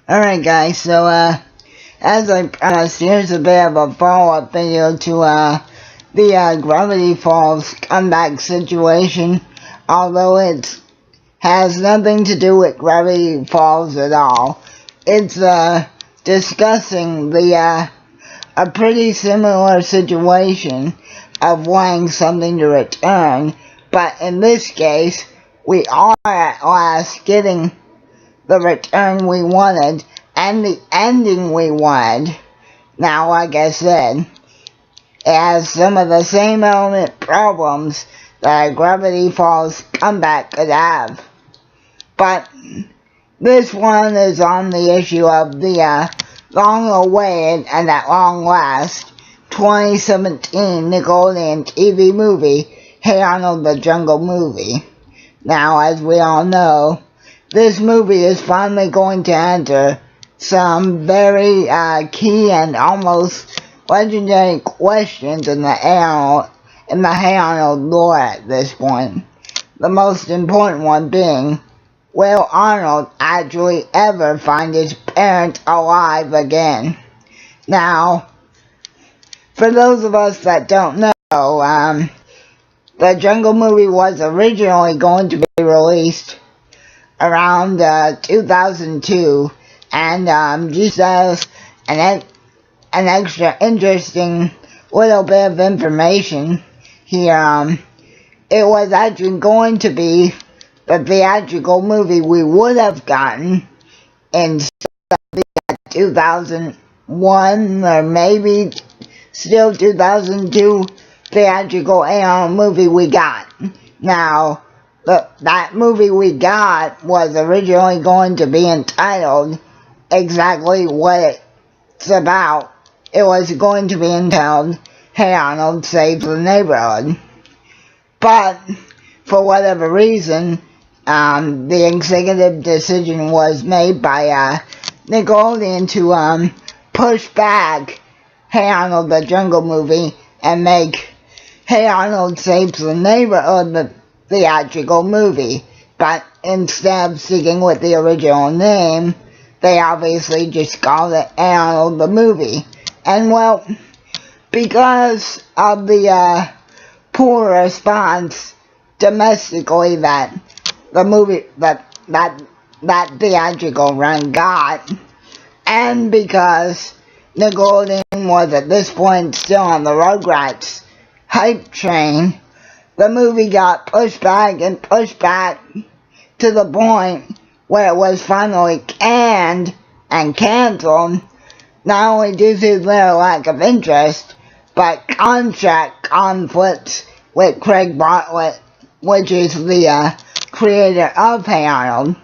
Alright guys, so as I promised, here's a bit of a follow-up video to the Gravity Falls comeback situation, although it has nothing to do with Gravity Falls at all. It's discussing a pretty similar situation of wanting something to return, but in this case, we are at last getting the return we wanted and the ending we wanted. Now, like I said, it has some of the same element problems that a Gravity Falls comeback could have. But this one is on the issue of the long-awaited and at long last 2017 Nickelodeon TV movie, Hey Arnold, the Jungle Movie. Now, as we all know, this movie is finally going to enter some very key and almost legendary questions in the Hey Arnold lore at this point. The most important one being, will Arnold actually ever find his parents alive again? Now, for those of us that don't know, the Jungle Movie was originally going to be released around 2002, and just as an extra interesting little bit of information here, it was actually going to be the theatrical movie we would have gotten instead of the 2001 or maybe still 2002 theatrical AR movie we got. Now, that movie we got was originally going to be entitled exactly what it's about. It was going to be entitled Hey Arnold Saves the Neighborhood. But, for whatever reason, the executive decision was made by Nickelodeon to push back Hey Arnold, the Jungle Movie and make Hey Arnold Saves the Neighborhood the theatrical movie. But instead of sticking with the original name, they obviously just called it Hey Arnold the Movie. And well, because of the poor response domestically that the movie, that theatrical run got, and because Nickelodeon was at this point still on the Rugrats hype train, the movie got pushed back and pushed back to the point where it was finally canned and cancelled, not only due to their lack of interest, but contract conflicts with Craig Bartlett, which is the creator of Hey Arnold.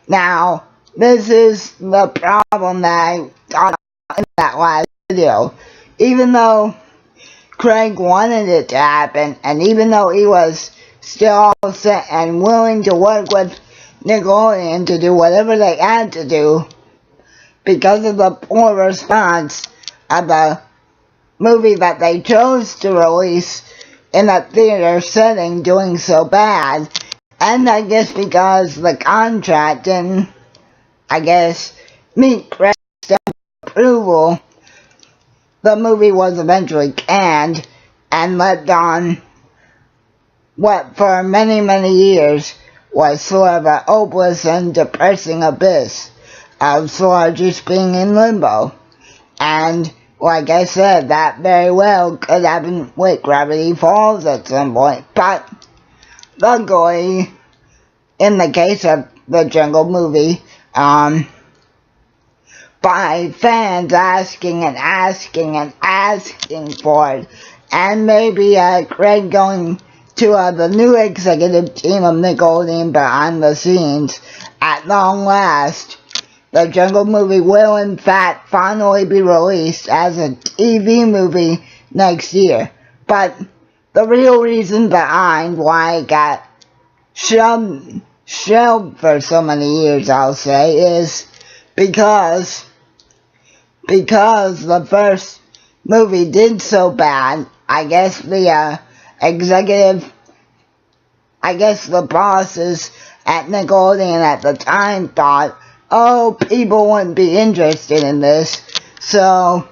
Now, this is the problem that I talked about in that last video. Even though Craig wanted it to happen, and even though he was still all set and willing to work with Nickelodeon to do whatever they had to do, because of the poor response of the movie that they chose to release in a theater setting doing so bad, and I guess because the contract didn't, meet Craig's approval, the movie was eventually canned and left on what for many, many years was sort of a hopeless and depressing abyss of sort of just being in limbo. And like I said, that very well could happen with Gravity Falls at some point. But luckily, in the case of the Jungle Movie, by fans asking and asking and asking for it, and maybe Craig going to the new executive team of Nickelodeon behind the scenes, at long last, the Jungle Movie will in fact finally be released as a TV movie next year. But the real reason behind why it got shelved for so many years, I'll say, is because the first movie did so bad. I guess the bosses at Nickelodeon at the time thought oh, people wouldn't be interested in this. So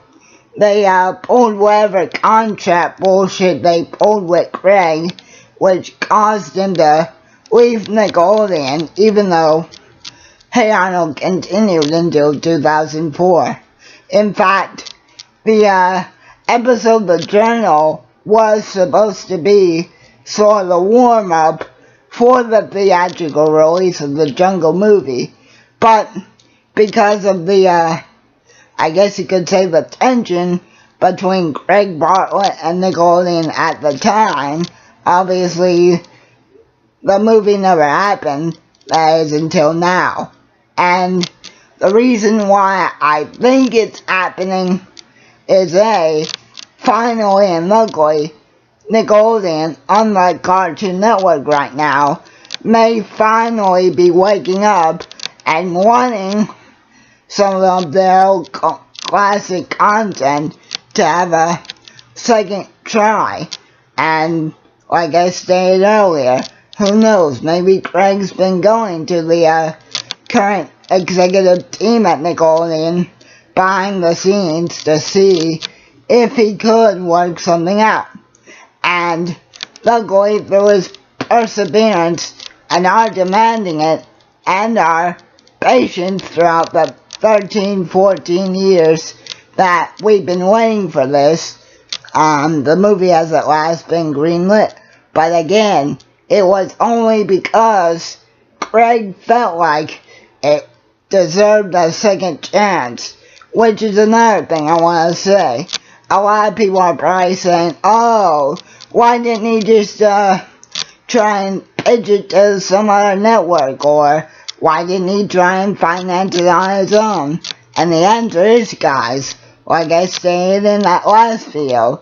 they pulled whatever contract bullshit they pulled with Craig, which caused him to leave Nickelodeon, even though Hey Arnold continued until 2004. In fact, the episode The Journal was supposed to be sort of a warm-up for the theatrical release of the Jungle movie, but because of the, I guess you could say, the tension between Craig Bartlett and Nickelodeon at the time, obviously the movie never happened, that is, until now. And the reason why I think it's happening is finally and luckily, Nickelodeon, unlike Cartoon Network right now, may finally be waking up and wanting some of their old classic content to have a second try. And like I stated earlier, who knows, maybe Craig's been going to the current executive team at Nickelodeon behind the scenes to see if he could work something out. And luckily, through his perseverance and our demanding it and our patience throughout the 13, 14 years that we've been waiting for this, the movie has at last been greenlit. But again, it was only because Craig felt like it deserved a second chance, which is another thing I want to say. A lot of people are probably saying, oh, why didn't he just try and pitch it to some other network, or why didn't he try and finance it on his own? And the answer is, guys, like I stated in that last video,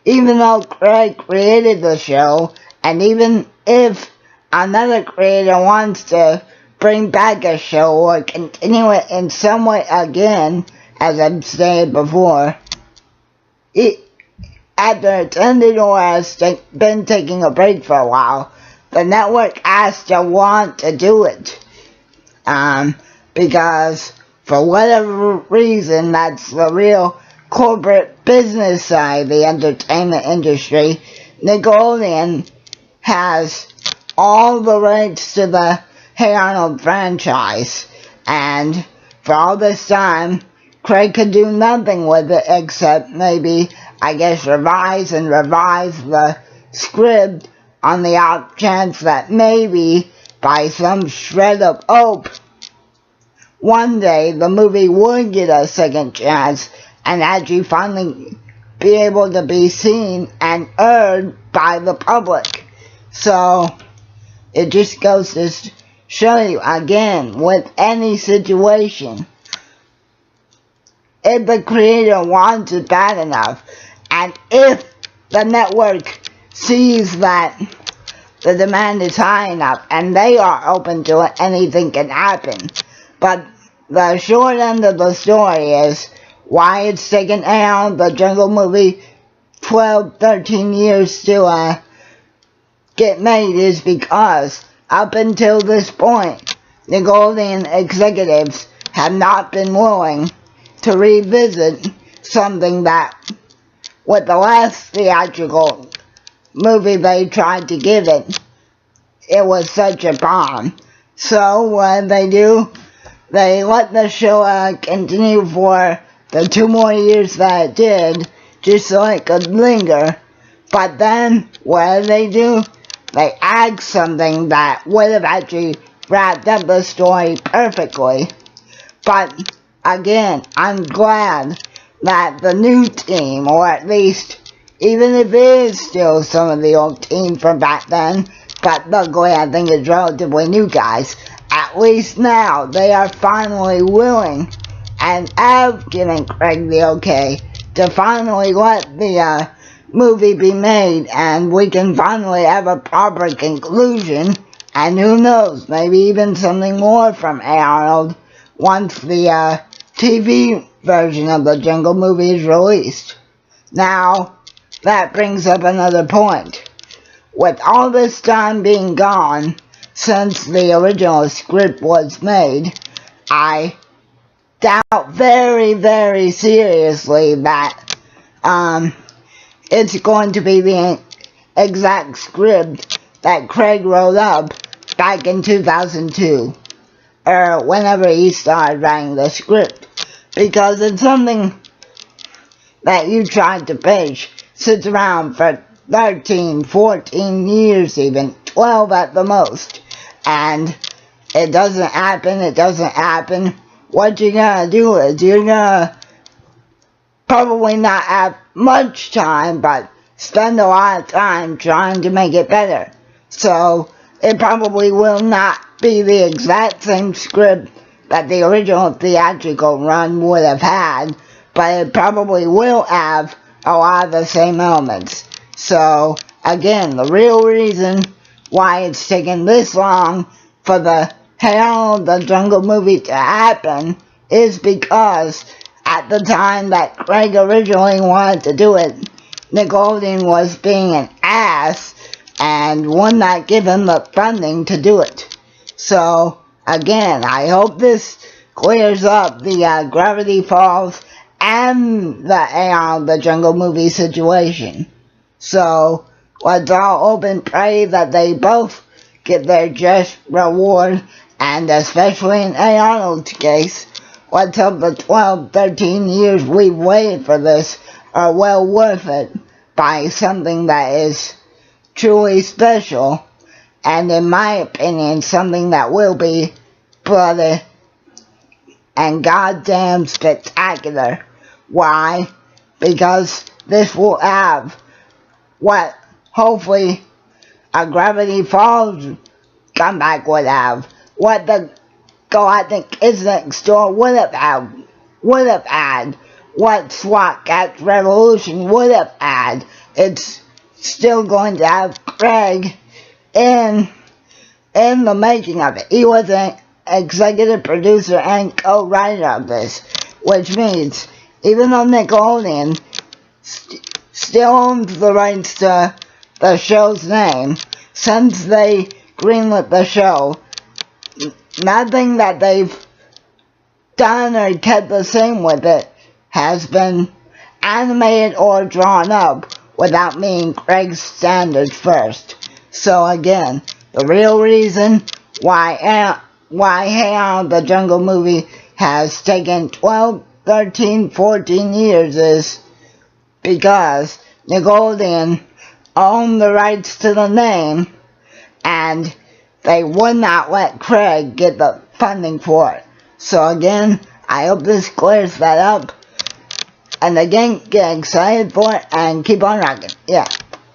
even though Craig created the show, and even if another creator wants to bring back a show or continue it in some way again, as I've stated before, after it's ended or has been taking a break for a while, the network has to want to do it. Because for whatever reason, that's the real corporate business side of the entertainment industry. Nickelodeon has all the rights to the Hey Arnold franchise, and for all this time, Craig could do nothing with it except maybe, I guess, revise the script on the off chance that maybe, by some shred of hope, one day the movie would get a second chance and actually finally be able to be seen and heard by the public. So, it just goes to show you, again, with any situation, if the creator wants it bad enough, and if the network sees that the demand is high enough, and they are open to it, anything can happen. But the short end of the story is why it's taken out the Jungle movie 12, 13 years to get made is because up until this point, Nickelodeon executives have not been willing to revisit something that, with the last theatrical movie they tried to give it, it was such a bomb. So what they do, they let the show continue for the 2 more years that it did, just so it could linger. But then, what do? They add something that would have actually wrapped up the story perfectly. But again, I'm glad that the new team, or at least, even if it is still some of the old team from back then, but luckily I think it's relatively new guys, at least now they are finally willing and have given Craig the okay to finally let the movie be made, and we can finally have a proper conclusion, and who knows, maybe even something more from A. Arnold once the TV version of the Jungle movie is released. Now, that brings up another point. With all this time being gone, since the original script was made. I doubt very, very seriously that it's going to be the exact script that Craig wrote up back in 2002, or whenever he started writing the script, because it's something that you tried to pitch, sits around for 13, 14 years even, 12 at the most, and it doesn't happen. What you're gonna do is you're gonna probably not have much time, but spend a lot of time trying to make it better. So it probably will not be the exact same script that the original theatrical run would have had, but it probably will have a lot of the same elements. So again, the real reason why it's taken this long for the Hey Arnold, the Jungle movie to happen is because at the time that Craig originally wanted to do it, Nickelodeon was being an ass and would not give him the funding to do it. So again, I hope this clears up the Gravity Falls and the Hey Arnold, the Jungle movie situation. So let's all hope and pray that they both get their just reward, and especially in Hey Arnold's case, let's hope the 12, 13 years we've waited for this are well worth it by something that is truly special, and in my opinion, something that will be bloody and goddamn spectacular. Why? Because this will have what hopefully a Gravity Falls comeback would have, what the Galactic Kids Next Door would have had, what SWAT Cats Revolution would have had. It's still going to have Craig in the making of it. He was an executive producer and co-writer of this, which means even though Nickelodeon still owns the rights to the show's name, since they greenlit the show, nothing that they've done or kept the same with it has been animated or drawn up without meeting Craig's standards first. So again, the real reason why Hey Arnold, the Jungle movie has taken 12, 13, 14 years is because Nickelodeon owned the rights to the name and they would not let Craig get the funding for it. So again, I hope this clears that up. And again, get excited for it and keep on rocking. Yeah.